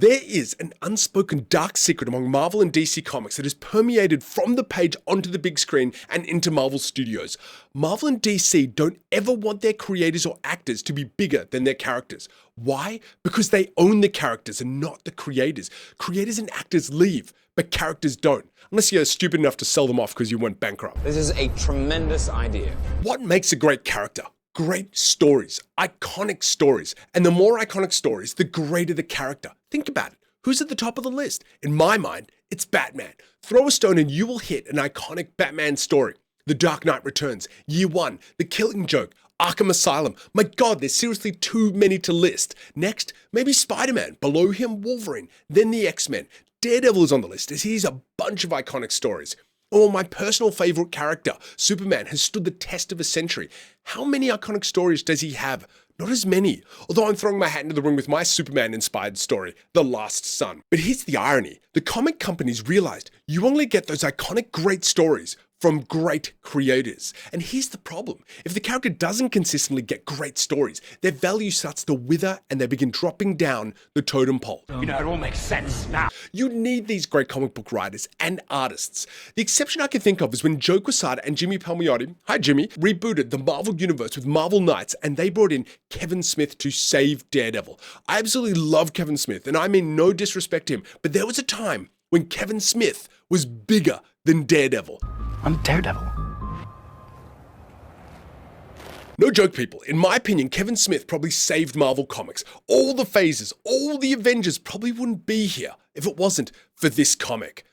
There is an unspoken dark secret among Marvel and DC Comics that has permeated from the page onto the big screen and into Marvel Studios. Marvel and DC don't ever want their creators or actors to be bigger than their characters. Why? Because they own the characters and not the creators. Creators and actors leave, but characters don't, unless you're stupid enough to sell them off because you went bankrupt. This is a tremendous idea. What makes a great character? Great stories, iconic stories. And the more iconic stories, the greater the character. Think about it. Who's at the top of the list? In my mind, it's Batman. Throw a stone and you will hit an iconic Batman story. The Dark Knight Returns, Year One, The Killing Joke, Arkham Asylum. My God, there's seriously too many to list. Next, maybe Spider-Man. Below him, Wolverine. Then the X-Men. Daredevil is on the list as he's a bunch of iconic stories. Or my personal favorite character, Superman, has stood the test of a century. How many iconic stories does he have? Not as many. Although I'm throwing my hat into the ring with my Superman-inspired story, The Last Sun. But here's the irony. The comic companies realized you only get those iconic great stories from great creators. And here's the problem. If the character doesn't consistently get great stories, their value starts to wither and they begin dropping down the totem pole. You know, it all makes sense now. You need these great comic book writers and artists. The exception I can think of is when Joe Quesada and Jimmy Palmiotti, hi Jimmy, rebooted the Marvel Universe with Marvel Knights and they brought in Kevin Smith to save Daredevil. I absolutely love Kevin Smith and I mean no disrespect to him, but there was a time when Kevin Smith was bigger than Daredevil. I'm Daredevil. No joke, people. In my opinion, Kevin Smith probably saved Marvel Comics. All the phases, all the Avengers probably wouldn't be here if it wasn't for this comic.